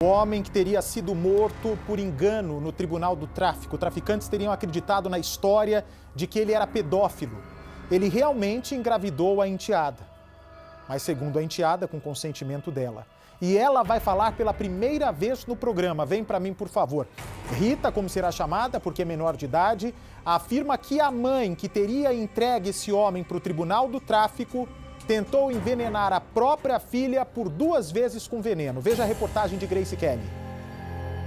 O homem que teria sido morto por engano no Tribunal do Tráfico. Traficantes teriam acreditado na história de que ele era pedófilo. Ele realmente engravidou a enteada. Mas segundo a enteada, com consentimento dela. E ela vai falar pela primeira vez no programa. Vem para mim, por favor. Rita, como será chamada, porque é menor de idade, afirma que a mãe que teria entregue esse homem para o Tribunal do Tráfico tentou envenenar a própria filha por 2 vezes com veneno. Veja a reportagem de Grace Kelly.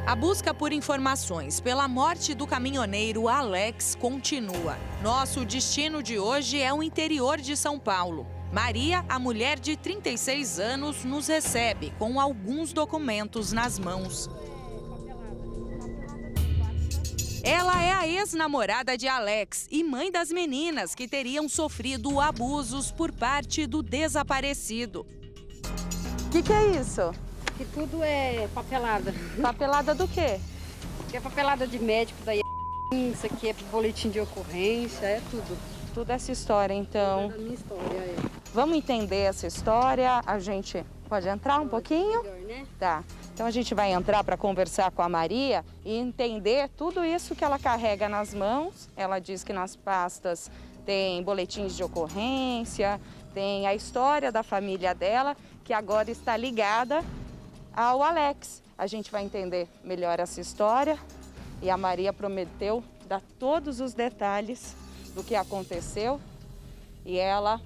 A busca por informações pela morte do caminhoneiro Alex continua. Nosso destino de hoje é o interior de São Paulo. Maria, a mulher de 36 anos, nos recebe com alguns documentos nas mãos. Ela é a ex-namorada de Alex e mãe das meninas que teriam sofrido abusos por parte do desaparecido. O que é isso? Que tudo é papelada. Papelada do quê? Que é papelada de médico, daí isso aqui é boletim de ocorrência, é tudo. Tudo essa história, então. Tudo da minha história, é. Vamos entender essa história. A gente pode entrar um pouquinho? Melhor, né? Tá. Então a gente vai entrar para conversar com a Maria e entender tudo isso que ela carrega nas mãos. Ela diz que nas pastas tem boletins de ocorrência, tem a história da família dela, que agora está ligada ao Alex. A gente vai entender melhor essa história e a Maria prometeu dar todos os detalhes do que aconteceu e ela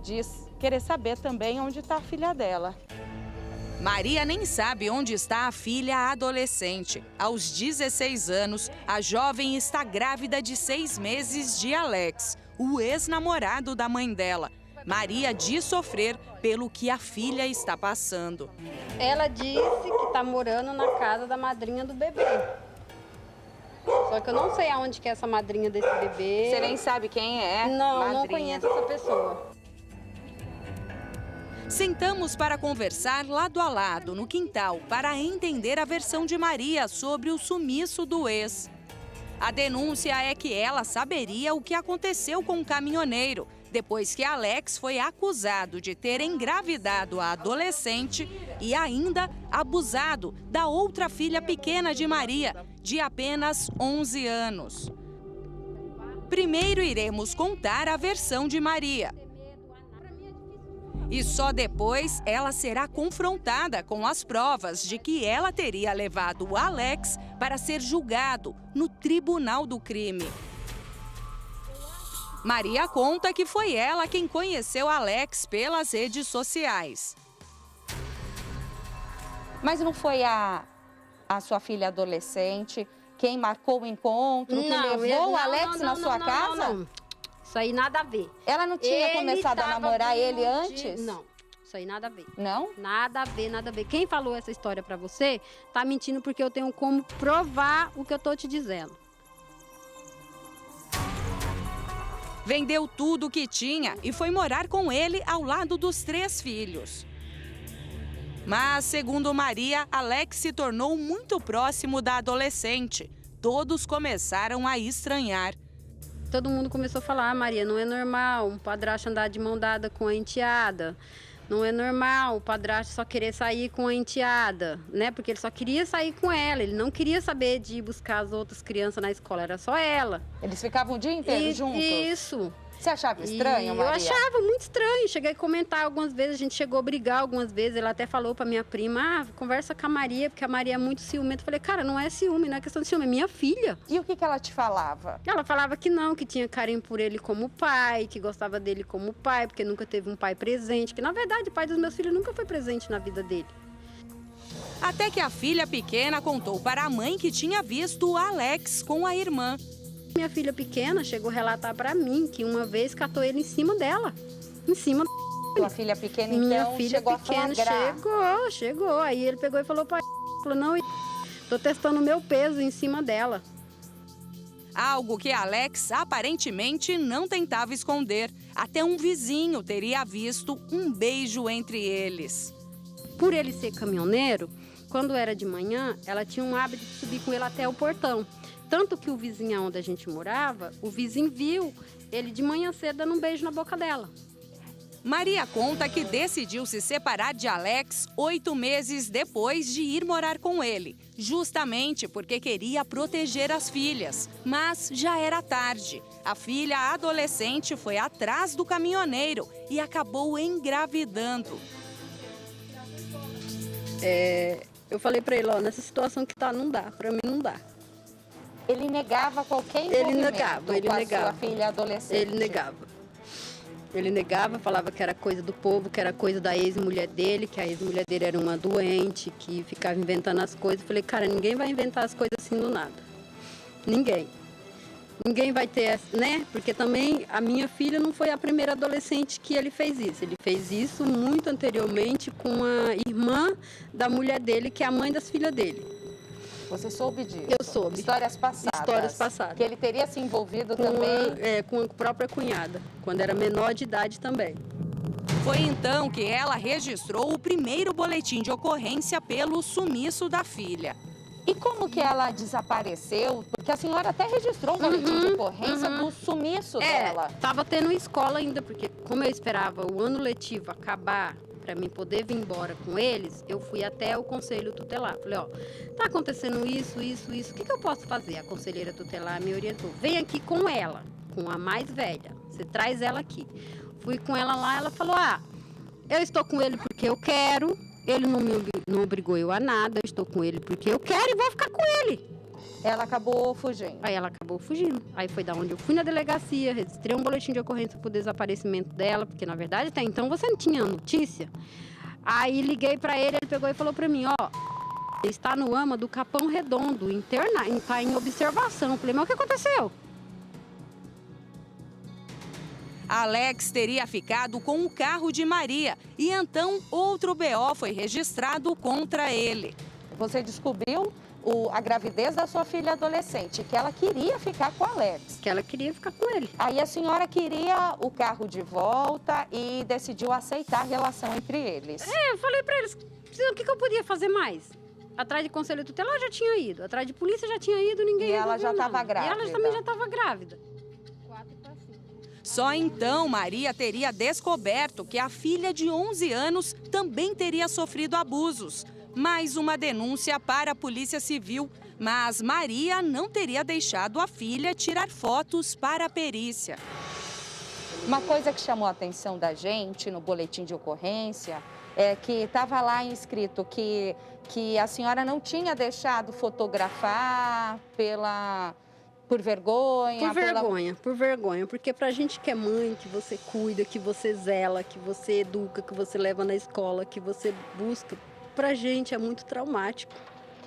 diz querer saber também onde está a filha dela. Maria nem sabe onde está a filha adolescente. Aos 16 anos, a jovem está grávida de 6 meses de Alex, o ex-namorado da mãe dela. Maria diz sofrer pelo que a filha está passando. Ela disse que está morando na casa da madrinha do bebê. Só que eu não sei aonde que é essa madrinha desse bebê. Você nem sabe quem é? Não, madrinha. não conheço essa pessoa. Sentamos para conversar lado a lado no quintal para entender a versão de Maria sobre o sumiço do ex. A denúncia é que ela saberia o que aconteceu com o caminhoneiro, depois que Alex foi acusado de ter engravidado a adolescente e ainda abusado da outra filha pequena de Maria, de apenas 11 anos. Primeiro iremos contar a versão de Maria. E só depois ela será confrontada com as provas de que ela teria levado o Alex para ser julgado no Tribunal do Crime. Maria conta que foi ela quem conheceu Alex pelas redes sociais. Mas não foi a sua filha adolescente quem marcou o encontro, que levou o Alex na sua casa? Não. Isso aí nada a ver. Ela não tinha começado a namorar ele antes? Não, isso aí nada a ver. Não? Nada a ver, nada a ver. Quem falou essa história pra você tá mentindo porque eu tenho como provar o que eu tô te dizendo. Vendeu tudo o que tinha e foi morar com ele ao lado dos 3 filhos. Mas, segundo Maria, Alex se tornou muito próximo da adolescente. Todos começaram a estranhar. Todo mundo começou a falar, Maria, não é normal um padrasto andar de mão dada com a enteada. Não é normal o padrasto só querer sair com a enteada, né? Porque ele só queria sair com ela, ele não queria saber de ir buscar as outras crianças na escola, era só ela. Eles ficavam o dia inteiro juntos? Isso. Você achava estranho, Maria? Eu achava muito estranho. Cheguei a comentar algumas vezes, a gente chegou a brigar algumas vezes. Ela até falou pra minha prima, conversa com a Maria, porque a Maria é muito ciumenta. Eu falei, cara, não é ciúme, não é questão de ciúme, é minha filha. E o que ela te falava? Ela falava que não, que tinha carinho por ele como pai, que gostava dele como pai, porque nunca teve um pai presente. Que, na verdade, o pai dos meus filhos nunca foi presente na vida dele. Até que a filha pequena contou para a mãe que tinha visto o Alex com a irmã. Minha filha pequena chegou a relatar pra mim que uma vez catou ele em cima dela. Em cima Sua filha pequena, então, minha filha chegou pequena a flagrar. chegou. Aí ele pegou e falou, pai, não, tô testando o meu peso em cima dela. Algo que Alex aparentemente não tentava esconder. Até um vizinho teria visto um beijo entre eles. Por ele ser caminhoneiro, quando era de manhã, ela tinha um hábito de subir com ele até o portão. Tanto que o vizinho onde a gente morava, o vizinho viu ele de manhã cedo dando um beijo na boca dela. Maria conta que decidiu se separar de Alex 8 meses depois de ir morar com ele, justamente porque queria proteger as filhas. Mas já era tarde. A filha adolescente foi atrás do caminhoneiro e acabou engravidando. Eu falei pra ele, ó, nessa situação que tá, não dá, pra mim não dá. Ele negava qualquer envolvimento ele com a negava. sua filha adolescente. Ele negava, falava que era coisa do povo, que era coisa da ex-mulher dele, que a ex-mulher dele era uma doente, que ficava inventando as coisas. Eu falei, cara, ninguém vai inventar as coisas assim do nada. Ninguém. Ninguém vai ter, né? Porque também a minha filha não foi a primeira adolescente que ele fez isso. Ele fez isso muito anteriormente com a irmã da mulher dele, que é a mãe das filhas dele. Você soube disso? Eu soube. Histórias passadas. Histórias passadas. Que ele teria se envolvido também. Com a própria cunhada, quando era menor de idade também. Foi então que ela registrou o primeiro boletim de ocorrência pelo sumiço da filha. E como que ela desapareceu? Porque a senhora até registrou o boletim de ocorrência do sumiço dela. Tava tendo escola ainda, porque como eu esperava o ano letivo acabar para mim poder vir embora com eles, eu fui até o conselho tutelar. Falei, ó, tá acontecendo isso, o que eu posso fazer? A conselheira tutelar me orientou. Vem aqui com ela, com a mais velha. Você traz ela aqui. Fui com ela lá, ela falou, eu estou com ele porque eu quero, ele não obrigou eu a nada, eu estou com ele porque eu quero e vou ficar com ele. Ela acabou fugindo. Aí ela acabou fugindo. Aí foi da onde eu fui na delegacia, registrei um boletim de ocorrência por desaparecimento dela, porque na verdade até então você não tinha notícia. Aí liguei pra ele, ele pegou e falou pra mim, ele está no AMA do Capão Redondo, está em observação. Eu falei, mas o que aconteceu? Alex teria ficado com o carro de Maria e então outro BO foi registrado contra ele. Você descobriu a gravidez da sua filha adolescente, que ela queria ficar com o Alex. Que ela queria ficar com ele. Aí a senhora queria o carro de volta e decidiu aceitar a relação entre eles. Eu falei pra eles, o que eu podia fazer mais? Atrás de conselho tutelar já tinha ido, atrás de polícia já tinha ido, ninguém... E ela já estava grávida. E ela também já estava grávida. Só então Maria teria descoberto que a filha de 11 anos também teria sofrido abusos. Mais uma denúncia para a Polícia Civil, mas Maria não teria deixado a filha tirar fotos para a perícia. Uma coisa que chamou a atenção da gente no boletim de ocorrência é que estava lá escrito que a senhora não tinha deixado fotografar por vergonha. Por vergonha, porque pra gente que é mãe, que você cuida, que você zela, que você educa, que você leva na escola, que você busca, pra gente é muito traumático.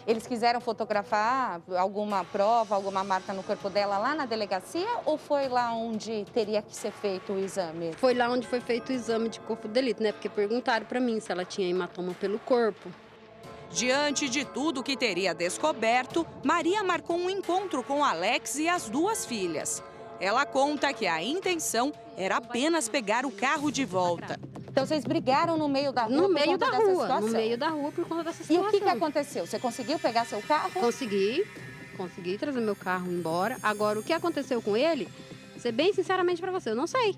Eles quiseram fotografar alguma prova, alguma marca no corpo dela lá na delegacia ou foi lá onde teria que ser feito o exame? Foi lá onde foi feito o exame de corpo de delito, né? Porque perguntaram pra mim se ela tinha hematoma pelo corpo. Diante de tudo que teria descoberto, Maria marcou um encontro com Alex e as duas filhas. Ela conta que a intenção era apenas pegar o carro de volta. Então vocês brigaram no meio da rua No por meio conta da dessa rua, situação? no meio da rua por conta dessa E situação. o que aconteceu? Você conseguiu pegar seu carro? Consegui trazer meu carro embora. Agora, o que aconteceu com ele, ser bem sinceramente pra você, eu não sei.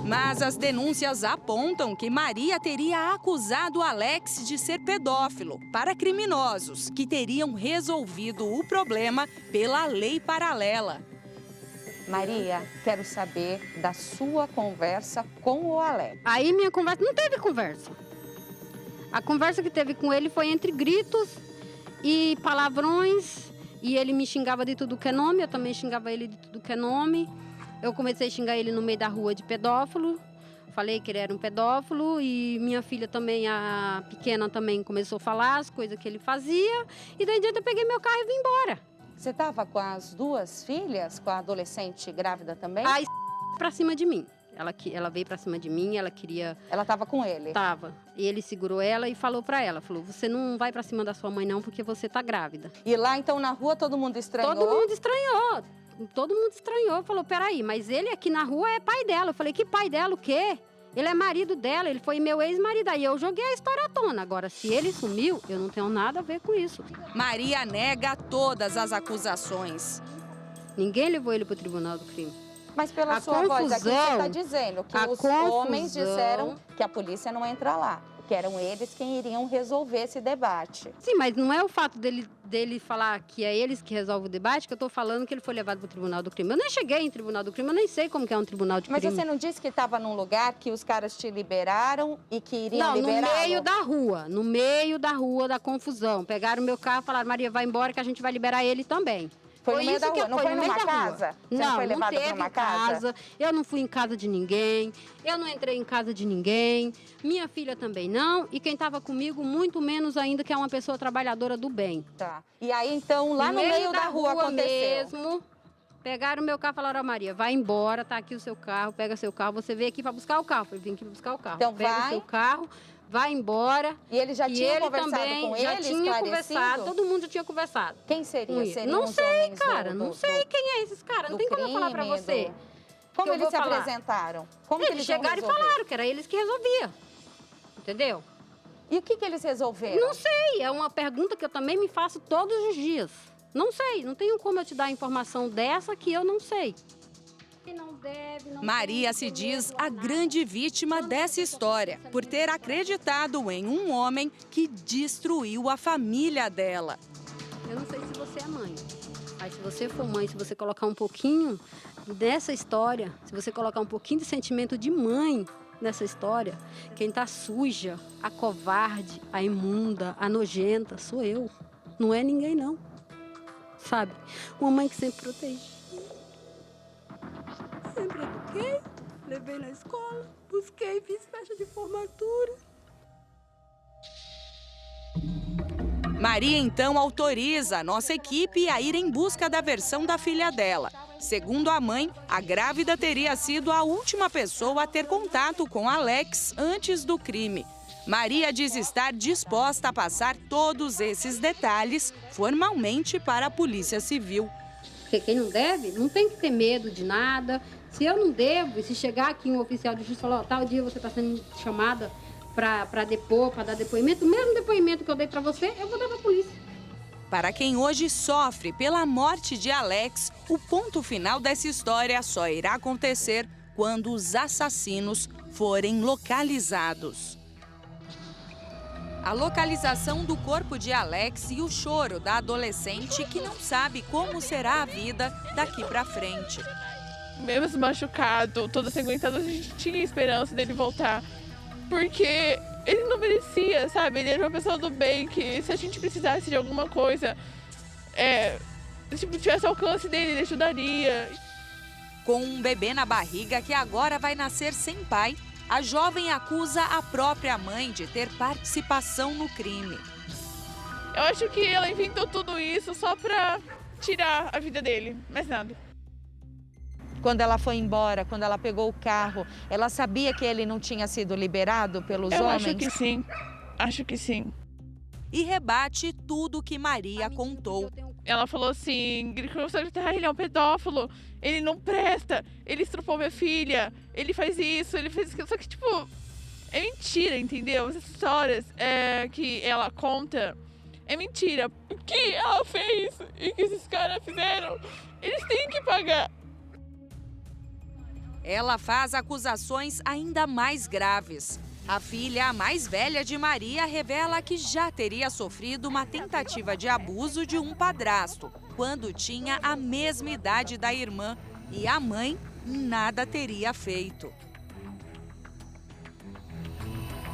Mas as denúncias apontam que Maria teria acusado Alex de ser pedófilo para criminosos que teriam resolvido o problema pela lei paralela. Maria, quero saber da sua conversa com o Alex. Aí minha conversa, não teve conversa. A conversa que teve com ele foi entre gritos e palavrões. E ele me xingava de tudo que é nome, eu também xingava ele de tudo que é nome. Eu comecei a xingar ele no meio da rua de pedófilo. Falei que ele era um pedófilo e minha filha também, a pequena também, começou a falar as coisas que ele fazia. E daí eu peguei meu carro e vim embora. Você estava com as duas filhas, com a adolescente grávida também? Aí pra cima de mim. Ela veio pra cima de mim, ela queria... Ela estava com ele? Tava. E ele segurou ela e falou pra ela, falou, você não vai pra cima da sua mãe não, porque você tá grávida. E lá, então, na rua, todo mundo estranhou? Todo mundo estranhou. Todo mundo estranhou. Falou, peraí, mas ele aqui na rua é pai dela. Eu falei, que pai dela o quê? Ele é marido dela, ele foi meu ex-marido. Aí eu joguei a história à tona. Agora, se ele sumiu, eu não tenho nada a ver com isso. Maria nega todas as acusações. Ninguém levou ele pro tribunal do crime. Mas pela sua voz aqui, você está dizendo que os homens disseram que a polícia não entra lá, que eram eles quem iriam resolver esse debate. Sim, mas não é o fato dele falar que é eles que resolvem o debate que eu estou falando que ele foi levado para o Tribunal do Crime. Eu nem cheguei em Tribunal do Crime, eu nem sei como que é um Tribunal de Crime. Mas você não disse que estava num lugar que os caras te liberaram e que iriam liberá-lo? No meio da rua da confusão. Pegaram o meu carro e falaram, Maria, vai embora que a gente vai liberar ele também. Foi no meio da rua, não foi numa casa? Não, foi levada não teve para uma casa? Eu não fui em casa de ninguém, eu não entrei em casa de ninguém, minha filha também não, e quem estava comigo, muito menos ainda, que é uma pessoa trabalhadora do bem. Tá. E aí, então, lá no meio da rua aconteceu? Mesmo, pegaram o meu carro e falaram, Maria, vai embora, tá aqui o seu carro, pega seu carro, você veio aqui para buscar o carro. Eu vim aqui para buscar o carro. Então, pega o seu carro, vai embora. E ele já tinha conversado com ele, já tinha conversado, todo mundo já tinha conversado. Quem seria? Não sei, cara, não sei quem é esses caras, não tem como eu falar pra você. Como eles se apresentaram? Como eles chegaram e falaram que era eles que resolviam, entendeu? E o que eles resolveram? Não sei, é uma pergunta que eu também me faço todos os dias. Não sei, não tenho como eu te dar informação dessa que eu não sei. Maria se diz a grande vítima dessa história, por ter acreditado em um homem que destruiu a família dela. Eu não sei se você é mãe, mas se você for mãe, se você colocar um pouquinho dessa história, se você colocar um pouquinho de sentimento de mãe nessa história, quem tá suja, a covarde, a imunda, a nojenta, sou eu. Não é ninguém, não. Sabe? Uma mãe que sempre protege. Sempre eduquei, levei na escola, busquei, fiz festa de formatura. Maria, então, autoriza a nossa equipe a ir em busca da versão da filha dela. Segundo a mãe, a grávida teria sido a última pessoa a ter contato com Alex antes do crime. Maria diz estar disposta a passar todos esses detalhes formalmente para a Polícia Civil. Porque quem não deve, não tem que ter medo de nada. Se eu não devo, e se chegar aqui um oficial de justiça e falar, tal dia você está sendo chamada para depor, para dar depoimento, o mesmo depoimento que eu dei para você, eu vou dar para a polícia. Para quem hoje sofre pela morte de Alex, o ponto final dessa história só irá acontecer quando os assassinos forem localizados. A localização do corpo de Alex e o choro da adolescente que não sabe como será a vida daqui para frente. Mesmo machucado, todo aguentado, a gente tinha esperança dele voltar. Porque ele não merecia, sabe? Ele era uma pessoa do bem, que se a gente precisasse de alguma coisa, tivesse alcance dele, ele ajudaria. Com um bebê na barriga que agora vai nascer sem pai, a jovem acusa a própria mãe de ter participação no crime. Eu acho que ela inventou tudo isso só pra tirar a vida dele, mais nada. Quando ela foi embora, quando ela pegou o carro, ela sabia que ele não tinha sido liberado pelos homens? Eu acho que sim, acho que sim. E rebate tudo que Maria contou. Ela falou assim, ele é um pedófilo, ele não presta, ele estrupou minha filha, ele faz isso, ele fez aquilo. Só que, tipo, é mentira, entendeu? As histórias que ela conta é mentira. O que ela fez e o que esses caras fizeram, eles têm que pagar. Ela faz acusações ainda mais graves. A filha, a mais velha de Maria, revela que já teria sofrido uma tentativa de abuso de um padrasto, quando tinha a mesma idade da irmã, e a mãe nada teria feito.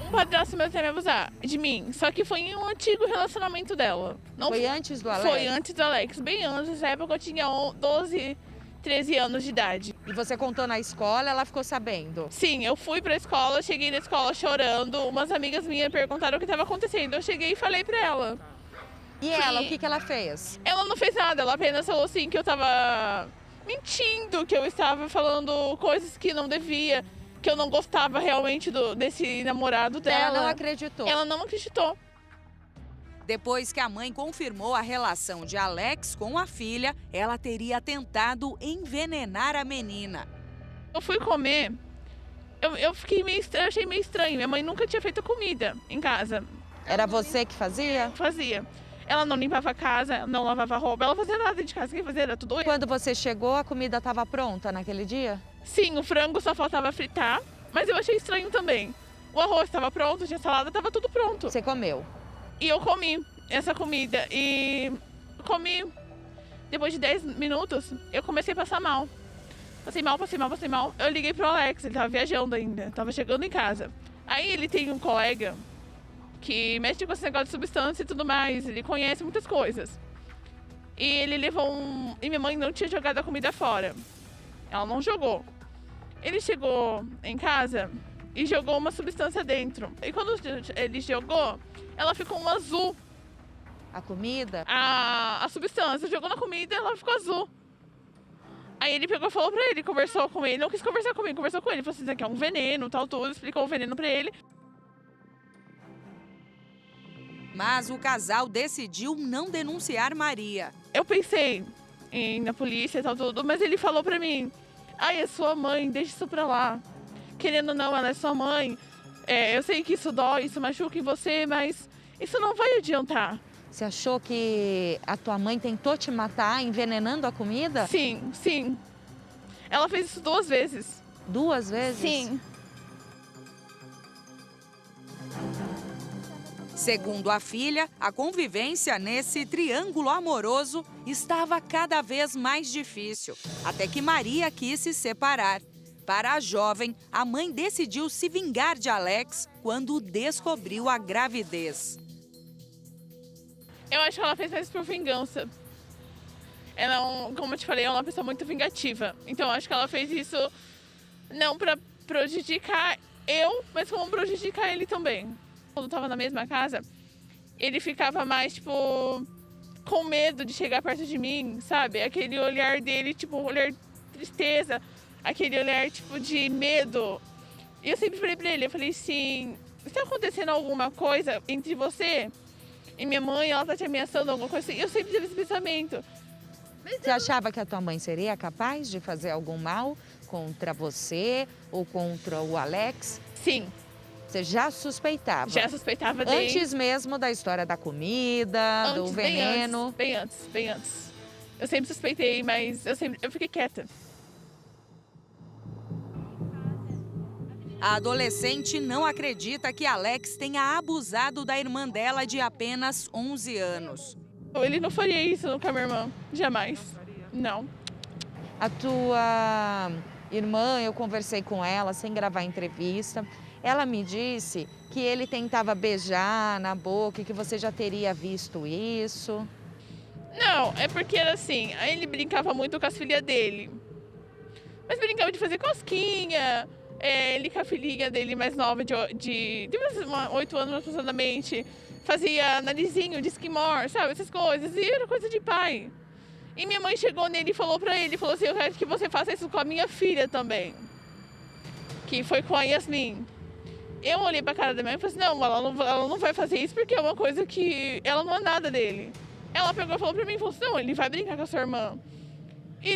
Um padrasto meu até me abusar de mim, só que foi em um antigo relacionamento dela. Não foi antes do Alex? Foi antes do Alex, bem antes. Nessa época eu tinha 12, 13 anos de idade. E você contou na escola, ela ficou sabendo? Sim, eu fui pra escola, cheguei na escola chorando. Umas amigas minhas perguntaram o que estava acontecendo. Eu cheguei e falei pra ela. E ela, o que ela fez? Ela não fez nada, ela apenas falou assim que eu tava mentindo, que eu estava falando coisas que não devia, que eu não gostava realmente desse namorado dela. Ela não acreditou? Ela não acreditou. Depois que a mãe confirmou a relação de Alex com a filha, ela teria tentado envenenar a menina. Eu fui comer, eu fiquei meio estranho, achei meio estranho. Minha mãe nunca tinha feito comida em casa. Era você que fazia? Fazia. Ela não limpava a casa, não lavava roupa, ela fazia nada de casa, quem fazia era tudo eu. Quando você chegou, a comida estava pronta naquele dia? Sim, o frango só faltava fritar, mas eu achei estranho também. O arroz estava pronto, tinha salada, estava tudo pronto. Você comeu? E eu comi essa comida e comi. Depois de 10 minutos, eu comecei a passar mal. Passei mal. Eu liguei pro Alex, ele tava viajando ainda, tava chegando em casa. Aí ele tem um colega que mexe com esse negócio de substância e tudo mais, ele conhece muitas coisas. E ele levou E minha mãe não tinha jogado a comida fora. Ela não jogou. Ele chegou em casa e jogou uma substância dentro. E quando ele jogou, ela ficou um azul. A comida? A substância, jogou na comida e ela ficou azul. Aí ele pegou e falou pra ele, conversou com ele, não quis conversar comigo, conversou com ele, falou assim, isso aqui é um veneno, tal, tudo, explicou o veneno pra ele. Mas o casal decidiu não denunciar Maria. Eu pensei em ir na polícia e tal, tudo, mas ele falou pra mim, ai, é sua mãe, deixa isso pra lá. Querendo ou não, ela é sua mãe, eu sei que isso dói, isso machuca em você, mas isso não vai adiantar. Você achou que a tua mãe tentou te matar envenenando a comida? Sim. Ela fez isso 2 vezes. 2 vezes? Sim. Segundo a filha, a convivência nesse triângulo amoroso estava cada vez mais difícil, até que Maria quis se separar. Para a jovem, a mãe decidiu se vingar de Alex quando descobriu a gravidez. Eu acho que ela fez mais por vingança. Ela, como eu te falei, é uma pessoa muito vingativa. Então, eu acho que ela fez isso não pra prejudicar eu, mas como prejudicar ele também. Quando tava na mesma casa, ele ficava mais, tipo, com medo de chegar perto de mim, sabe? Aquele olhar dele, tipo, olhar de tristeza, aquele olhar, tipo, de medo. E eu sempre falei pra ele, eu falei assim, está acontecendo alguma coisa entre você e minha mãe, ela tá te ameaçando, alguma coisa assim? Eu sempre tive esse pensamento. Você achava que a tua mãe seria capaz de fazer algum mal contra você ou contra o Alex? Sim. Você já suspeitava? Já suspeitava desde... Antes mesmo da história da comida, do veneno? Bem antes. Eu sempre suspeitei, mas eu fiquei quieta. A adolescente não acredita que Alex tenha abusado da irmã dela de apenas 11 anos. Ele não faria isso com a minha irmã, jamais. Não. A tua irmã, eu conversei com ela sem gravar entrevista. Ela me disse que ele tentava beijar na boca e que você já teria visto isso. Não, é porque era assim, aí ele brincava muito com as filhas dele. Mas brincava de fazer cosquinha, ele com a filhinha dele mais nova, de 8 anos aproximadamente, fazia narizinho de esquimor, sabe, essas coisas, e era coisa de pai. E minha mãe chegou nele e falou pra ele, falou assim, eu quero que você faça isso com a minha filha também, que foi com a Yasmin. Eu olhei pra cara da minha mãe e falei assim, não, ela não vai fazer isso porque é uma coisa que ela não é nada dele. Ela pegou e falou pra mim, falou assim, não, ele vai brincar com a sua irmã. E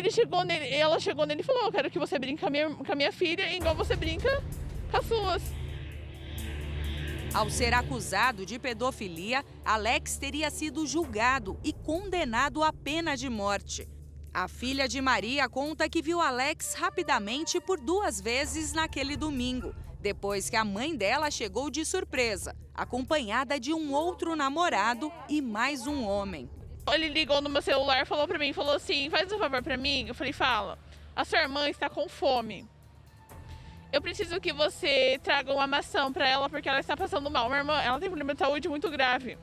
ela chegou nele e falou, eu quero que você brinque com a minha filha igual você brinca com as suas. Ao ser acusado de pedofilia, Alex teria sido julgado e condenado à pena de morte. A filha de Maria conta que viu Alex rapidamente por 2 vezes naquele domingo, depois que a mãe dela chegou de surpresa, acompanhada de um outro namorado e mais um homem. Ele ligou no meu celular, falou pra mim, falou assim, faz um favor pra mim. Eu falei, fala, a sua irmã está com fome. Eu preciso que você traga uma maçã pra ela, porque ela está passando mal. Minha irmã, ela tem um problema de saúde muito grave.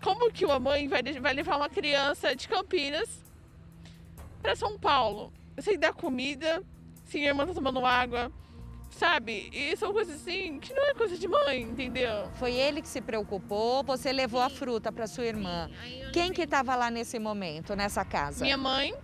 Como que uma mãe vai levar uma criança de Campinas pra São Paulo? Sem dar comida, sem a irmã tá tomando água, sabe? E são coisas assim, que não é coisa de mãe, entendeu? Foi ele que se preocupou, você levou a fruta para sua irmã. Quem que estava lá nesse momento, nessa casa? Minha mãe,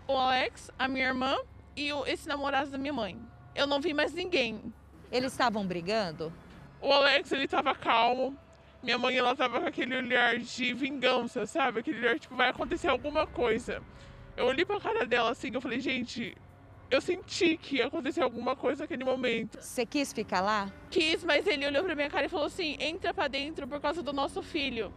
o Alex, a minha irmã e esse namorado da minha mãe. Eu não vi mais ninguém. Eles estavam brigando? O Alex, ele tava calmo. Minha mãe, ela tava com aquele olhar de vingança, sabe? Aquele olhar, tipo, vai acontecer alguma coisa. Eu olhei pra cara dela assim, eu falei, gente, eu senti que ia acontecer alguma coisa naquele momento. Você quis ficar lá? Quis, mas ele olhou pra minha cara e falou assim, entra pra dentro por causa do nosso filho.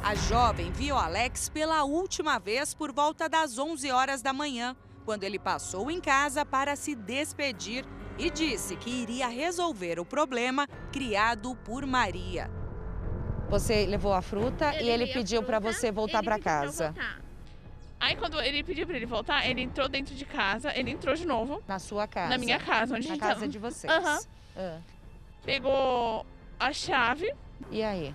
A jovem viu Alex pela última vez por volta das 11 horas da manhã, quando ele passou em casa para se despedir e disse que iria resolver o problema criado por Maria. Você levou a fruta e ele pediu para você voltar para casa. Aí quando ele pediu para ele voltar, ele entrou dentro de casa, ele entrou de novo. Na sua casa? Na minha casa, onde Na estava. casa de vocês. Pegou a chave. E aí?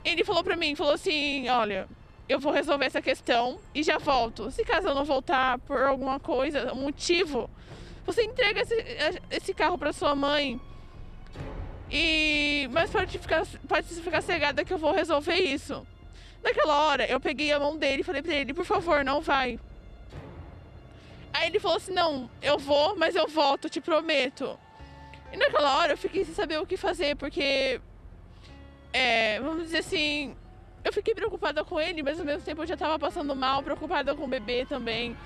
Ele falou pra mim, falou assim, olha, eu vou resolver essa questão e já volto. Se caso eu não voltar por alguma coisa, um motivo, você entrega esse carro pra sua mãe. Mas pode ficar cegada que eu vou resolver isso. Naquela hora, eu peguei a mão dele e falei pra ele, por favor, não vai. Aí ele falou assim, não, eu vou, mas eu volto, te prometo. E naquela hora eu fiquei sem saber o que fazer, porque... vamos dizer assim, eu fiquei preocupada com ele, mas ao mesmo tempo eu já estava passando mal, preocupada com o bebê também.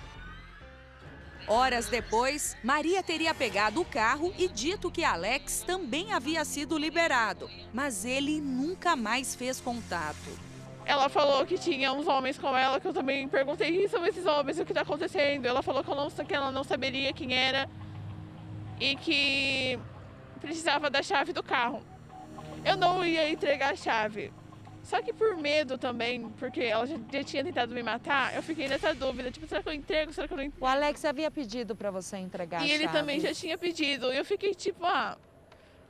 Horas depois, Maria teria pegado o carro e dito que Alex também havia sido liberado, mas ele nunca mais fez contato. Ela falou que tinha uns homens com ela, que eu também perguntei quem são esses homens, o que está acontecendo. Ela falou que ela não saberia quem era e que precisava da chave do carro. Eu não ia entregar a chave. Só que por medo também, porque ela já tinha tentado me matar, eu fiquei nessa dúvida. Tipo, será que eu entrego? Será que eu não entrego? O Alex havia pedido para você entregar a chave. E ele também já tinha pedido. Eu fiquei tipo,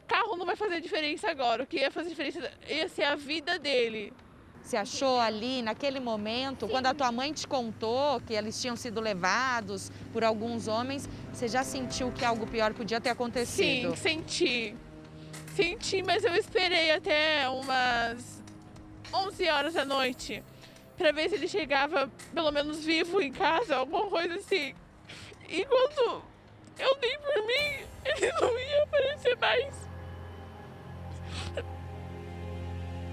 carro não vai fazer diferença agora. O que ia fazer diferença ia ser a vida dele. Você achou ali, naquele momento, quando a tua mãe te contou que eles tinham sido levados por alguns homens, você já sentiu que algo pior podia ter acontecido? Sim, senti. Senti, mas eu esperei até umas 11 horas da noite pra ver se ele chegava pelo menos vivo em casa, alguma coisa assim. E quando eu dei por mim, ele não ia aparecer mais.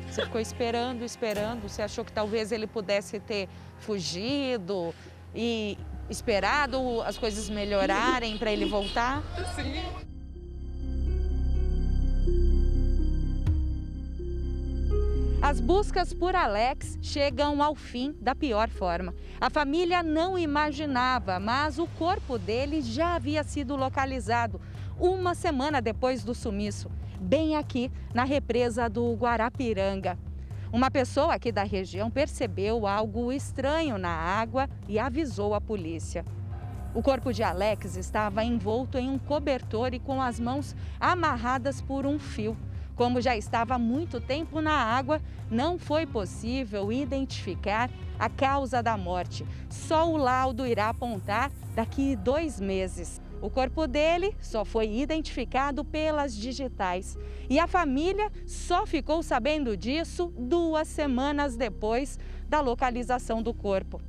Você ficou esperando, você achou que talvez ele pudesse ter fugido e esperado as coisas melhorarem para ele voltar? Sim. As buscas por Alex chegam ao fim da pior forma. A família não imaginava, mas o corpo dele já havia sido localizado uma semana depois do sumiço, bem aqui na represa do Guarapiranga. Uma pessoa aqui da região percebeu algo estranho na água e avisou a polícia. O corpo de Alex estava envolto em um cobertor e com as mãos amarradas por um fio. Como já estava há muito tempo na água, não foi possível identificar a causa da morte. Só o laudo irá apontar daqui 2 meses. O corpo dele só foi identificado pelas digitais. E a família só ficou sabendo disso 2 semanas depois da localização do corpo.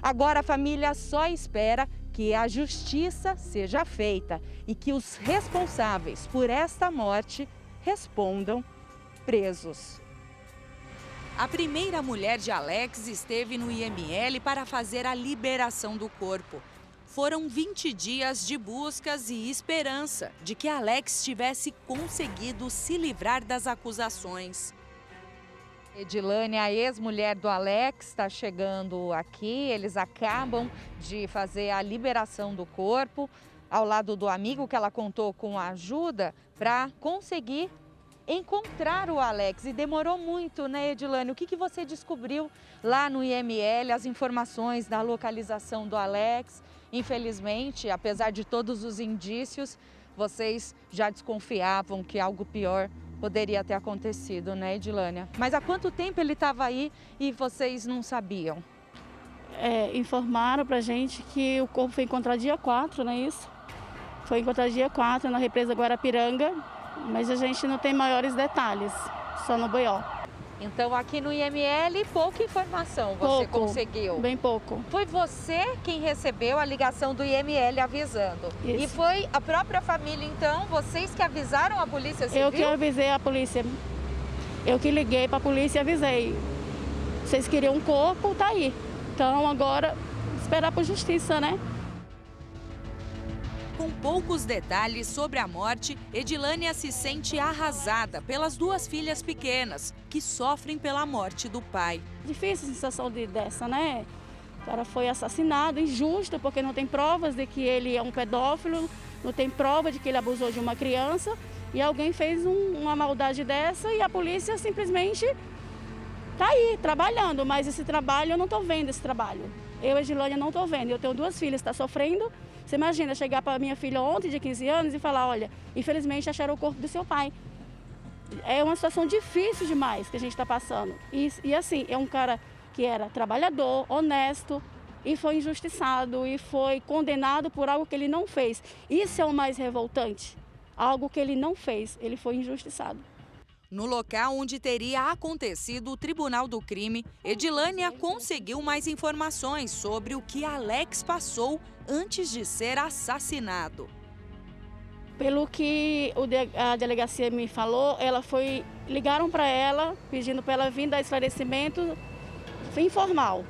Agora a família só espera que a justiça seja feita e que os responsáveis por esta morte respondam presos. A primeira mulher de Alex esteve no IML para fazer a liberação do corpo. Foram 20 dias de buscas e esperança de que Alex tivesse conseguido se livrar das acusações. Edilane, a ex-mulher do Alex, está chegando aqui. Eles acabam de fazer a liberação do corpo, ao lado do amigo que ela contou com a ajuda para conseguir encontrar o Alex. E demorou muito, né, Edilane? O que você descobriu lá no IML, as informações da localização do Alex? Infelizmente, apesar de todos os indícios, vocês já desconfiavam que algo pior poderia ter acontecido, né, Edilane? Mas há quanto tempo ele estava aí e vocês não sabiam? Informaram pra gente que o corpo foi encontrado dia 4, não é isso? Foi encontrado dia 4 na represa Guarapiranga, mas a gente não tem maiores detalhes, só no BO. Então aqui no IML pouca informação você conseguiu? Bem pouco. Foi você quem recebeu a ligação do IML avisando? Isso. E foi a própria família então, vocês que avisaram a Polícia Civil? Eu que avisei a polícia, eu que liguei para a polícia e avisei. Vocês queriam um corpo, tá aí. Então agora esperar por justiça, né? com poucos detalhes sobre a morte, Edilânia se sente arrasada pelas duas filhas pequenas, que sofrem pela morte do pai. Difícil a sensação dessa, né? O cara foi assassinado, injusto, porque não tem provas de que ele é um pedófilo, não tem prova de que ele abusou de uma criança, e alguém fez uma maldade dessa e a polícia simplesmente está aí, trabalhando, mas esse trabalho eu não estou vendo esse trabalho. Eu, Edilânia, não estou vendo. Eu tenho duas filhas, está sofrendo. Você imagina chegar para minha filha ontem, de 15 anos, e falar, olha, infelizmente acharam o corpo do seu pai. É uma situação difícil demais que a gente está passando. E assim, é um cara que era trabalhador, honesto, e foi injustiçado, e foi condenado por algo que ele não fez. Isso é o mais revoltante. Algo que ele não fez, ele foi injustiçado. No local onde teria acontecido o Tribunal do Crime, Edilânia conseguiu mais informações sobre o que Alex passou antes de ser assassinado. Pelo que a delegacia me falou, ligaram para ela pedindo para ela vir dar esclarecimento informal.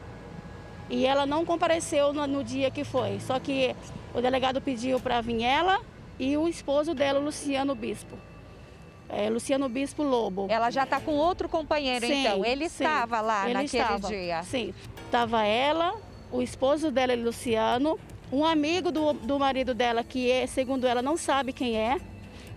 E ela não compareceu no dia que foi, só que o delegado pediu para vir ela e o esposo dela, Luciano Bispo. Luciano Bispo Lobo. Ela já está com outro companheiro, sim, então? Ele estava lá naquele dia? Sim, estava ela, o esposo dela, Luciano, um amigo do marido dela, que segundo ela não sabe quem é,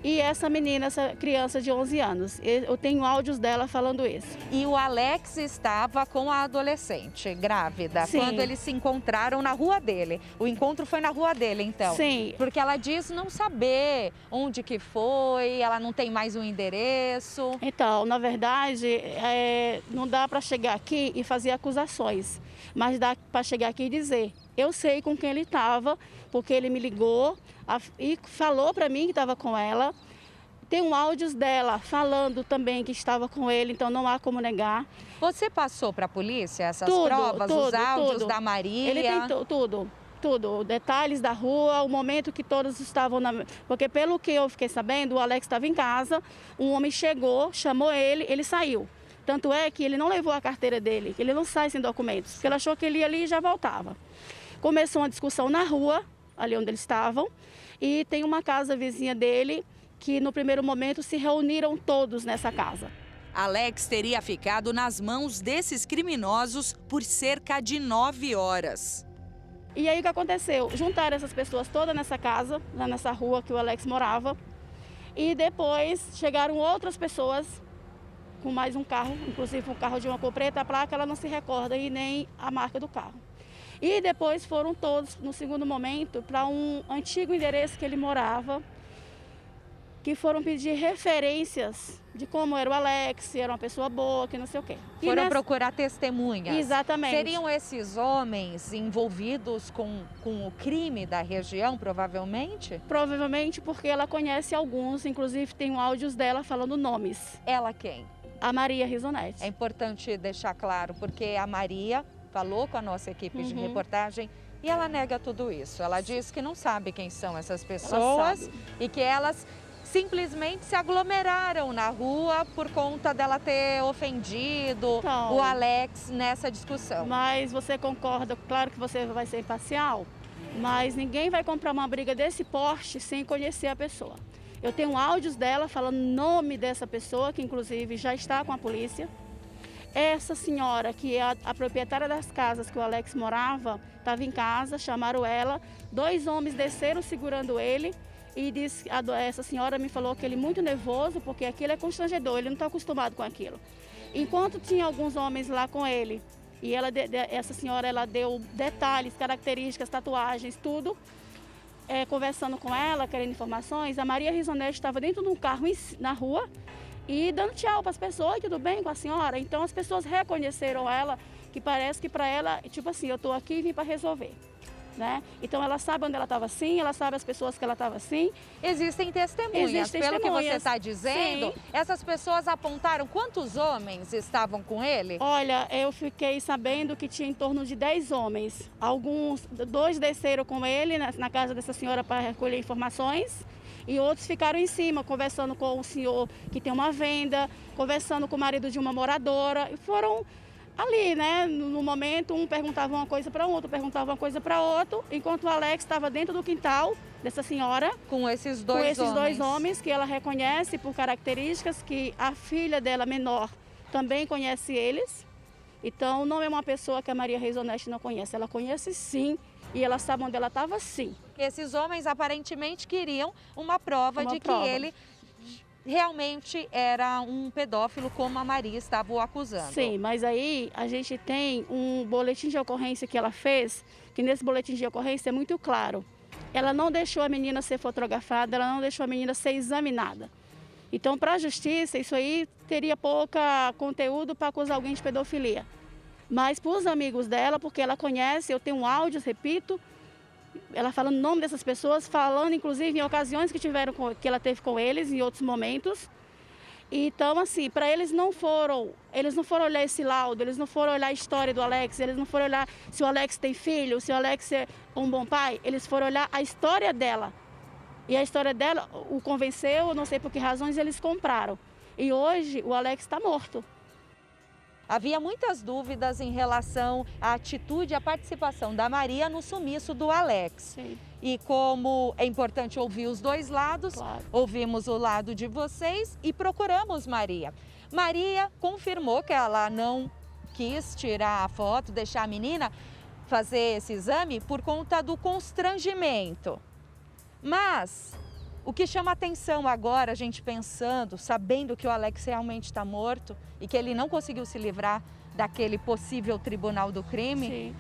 e essa menina, essa criança de 11 anos. Eu tenho áudios dela falando isso. E o Alex estava com a adolescente grávida, sim, quando eles se encontraram na rua dele. O encontro foi na rua dele, então? Sim. Porque ela diz não saber onde que foi, ela não tem mais um endereço. Então, na verdade, não dá para chegar aqui e fazer acusações, mas dá para chegar aqui e dizer, eu sei com quem ele estava, porque ele me ligou e falou para mim que estava com ela. Tem áudios dela falando também que estava com ele, então não há como negar. Você passou para a polícia essas provas, os áudios da Maria? Ele tem tudo, detalhes da rua, o momento que todos estavam Porque pelo que eu fiquei sabendo, o Alex estava em casa, um homem chegou, chamou ele saiu. Tanto é que ele não levou a carteira dele, ele não sai sem documentos, porque ele achou que ele ia ali e já voltava. Começou uma discussão na rua, ali onde eles estavam, e tem uma casa vizinha dele que no primeiro momento se reuniram todos nessa casa. Alex teria ficado nas mãos desses criminosos por cerca de 9 horas. E aí o que aconteceu? Juntaram essas pessoas todas nessa casa, lá nessa rua que o Alex morava, e depois chegaram outras pessoas com mais um carro, inclusive um carro de uma cor preta, a placa ela não se recorda e nem a marca do carro. E depois foram todos, no segundo momento, para um antigo endereço que ele morava, que foram pedir referências de como era o Alex, se era uma pessoa boa, que não sei o quê. Foram procurar testemunhas. Exatamente. Seriam esses homens envolvidos com o crime da região, provavelmente? Provavelmente porque ela conhece alguns, inclusive tem áudios dela falando nomes. Ela quem? A Maria Risonete. É importante deixar claro, porque a Maria falou com a nossa equipe de reportagem e ela nega tudo isso. Ela diz que não sabe quem são essas pessoas e que elas simplesmente se aglomeraram na rua por conta dela ter ofendido o Alex nessa discussão. Mas você concorda, claro que você vai ser imparcial, mas ninguém vai comprar uma briga desse porte sem conhecer a pessoa. Eu tenho áudios dela falando o nome dessa pessoa, que inclusive já está com a polícia. Essa senhora, que é a proprietária das casas que o Alex morava, estava em casa, chamaram ela, 2 homens desceram segurando ele e essa senhora me falou que ele é muito nervoso, porque aquilo é constrangedor, ele não está acostumado com aquilo. Enquanto tinha alguns homens lá com ele, e essa senhora ela deu detalhes, características, tatuagens, tudo, conversando com ela, querendo informações, a Maria Risonete estava dentro de um carro na rua, e dando tchau para as pessoas, tudo bem com a senhora? Então as pessoas reconheceram ela, que parece que para ela, tipo assim, eu estou aqui e vim para resolver. Né? Então ela sabe onde ela estava assim, ela sabe as pessoas que ela estava assim. Existem testemunhas. Pelo que você está dizendo, sim, essas pessoas apontaram quantos homens estavam com ele? Olha, eu fiquei sabendo que tinha em torno de 10 homens. 2 desceram com ele na casa dessa senhora para recolher informações. E outros ficaram em cima, conversando com o senhor que tem uma venda, conversando com o marido de uma moradora. E foram ali, né? No momento, um perguntava uma coisa para outro, perguntava uma coisa para outro, enquanto o Alex estava dentro do quintal, dessa senhora. Com esses dois homens que ela reconhece por características, que a filha dela menor também conhece eles. Então não é uma pessoa que a Maria Reisoneste não conhece, ela conhece sim, e ela sabe onde ela estava sim. Esses homens aparentemente queriam uma prova de que ele realmente era um pedófilo, como a Maria estava o acusando. Sim, mas aí a gente tem um boletim de ocorrência que ela fez, que nesse boletim de ocorrência é muito claro. Ela não deixou a menina ser fotografada, ela não deixou a menina ser examinada. Então, para a justiça, isso aí teria pouca conteúdo para acusar alguém de pedofilia. Mas para os amigos dela, porque ela conhece, eu tenho áudios, repito, ela falando o nome dessas pessoas, falando inclusive em ocasiões que ela teve com eles, em outros momentos. Então, assim, para eles não foram olhar esse laudo, eles não foram olhar a história do Alex, eles não foram olhar se o Alex tem filho, se o Alex é um bom pai, eles foram olhar a história dela. E a história dela o convenceu, não sei por que razões eles compraram. E hoje o Alex está morto. Havia muitas dúvidas em relação à atitude e à participação da Maria no sumiço do Alex. Sim. E como é importante ouvir os dois lados, Claro. Ouvimos o lado de vocês e procuramos Maria. Maria confirmou que ela não quis tirar a foto, deixar a menina fazer esse exame por conta do constrangimento. Mas o que chama atenção agora, a gente pensando, sabendo que o Alex realmente está morto e que ele não conseguiu se livrar daquele possível tribunal do crime, Sim.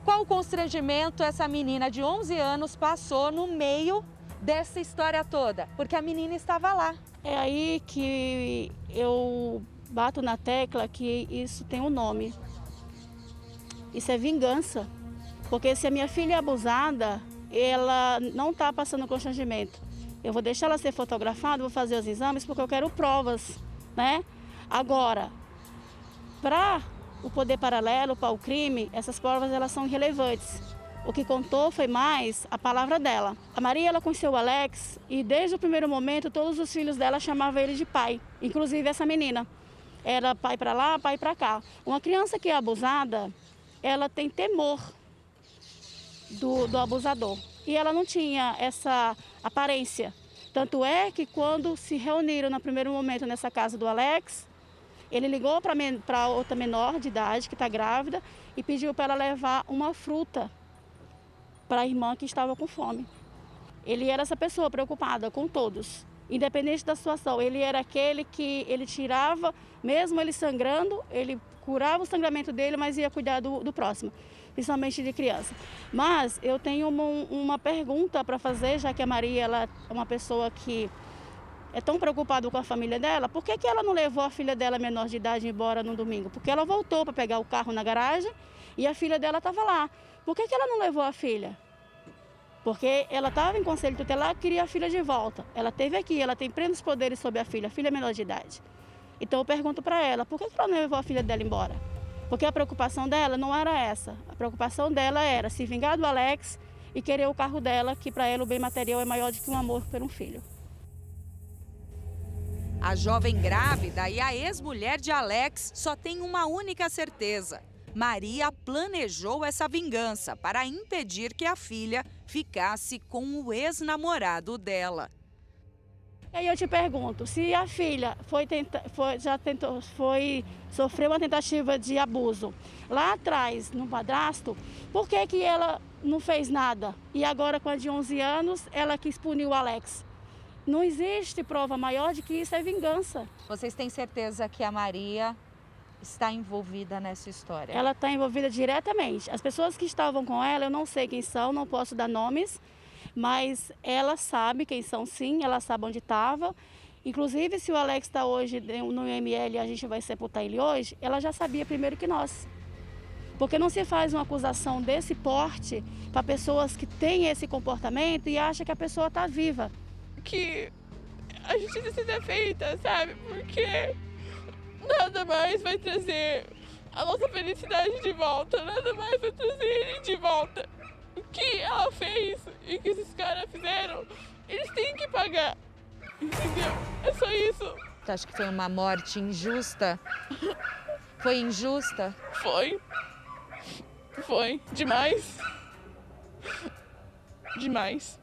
qual o constrangimento essa menina de 11 anos passou no meio dessa história toda? Porque a menina estava lá. É aí que eu bato na tecla que isso tem um nome. Isso é vingança. Porque se a minha filha é abusada, ela não está passando constrangimento. Eu vou deixar ela ser fotografada, vou fazer os exames porque eu quero provas, né? Agora, para o poder paralelo, para o crime, essas provas elas são irrelevantes. O que contou foi mais a palavra dela. A Maria, ela conheceu o Alex e desde o primeiro momento todos os filhos dela chamavam ele de pai, inclusive essa menina. Era pai para lá, pai para cá. Uma criança que é abusada, ela tem temor do abusador. E ela não tinha essa aparência. Tanto é que quando se reuniram no primeiro momento nessa casa do Alex, ele ligou para outra menor de idade que está grávida e pediu para ela levar uma fruta para a irmã que estava com fome. Ele era essa pessoa preocupada com todos, independente da situação. Ele era aquele que ele tirava, mesmo ele sangrando, ele curava o sangramento dele, mas ia cuidar do próximo, principalmente de criança. Mas eu tenho uma pergunta para fazer, já que a Maria ela é uma pessoa que é tão preocupada com a família dela. Por que ela não levou a filha dela menor de idade embora no domingo? Porque ela voltou para pegar o carro na garagem e a filha dela estava lá. Por que ela não levou a filha? Porque ela estava em conselho tutelar e queria a filha de volta. Ela esteve aqui, ela tem plenos poderes sobre a filha é menor de idade. Então eu pergunto para ela, por que ela não levou a filha dela embora? Porque a preocupação dela não era essa. A preocupação dela era se vingar do Alex e querer o carro dela, que para ela o bem material é maior do que um amor por um filho. A jovem grávida e a ex-mulher de Alex só têm uma única certeza. Maria planejou essa vingança para impedir que a filha ficasse com o ex-namorado dela. E aí eu te pergunto, se a filha sofreu uma tentativa de abuso lá atrás no padrasto, por que ela não fez nada? E agora, com a de 11 anos, ela quis punir o Alex. Não existe prova maior de que isso é vingança. Vocês têm certeza que a Maria está envolvida nessa história? Ela está envolvida diretamente. As pessoas que estavam com ela, eu não sei quem são, não posso dar nomes, mas ela sabe quem são sim, ela sabe onde estava. Inclusive, se o Alex está hoje no IML e a gente vai sepultar ele hoje, ela já sabia primeiro que nós. Porque não se faz uma acusação desse porte para pessoas que têm esse comportamento e acham que a pessoa está viva. Que a justiça seja feita, sabe? Porque nada mais vai trazer a nossa felicidade de volta, nada mais vai trazer ele de volta. O que ela fez e o que esses caras fizeram, eles têm que pagar, entendeu? É só isso. Você acha que foi uma morte injusta? Foi injusta? Foi. Foi. Demais. Demais.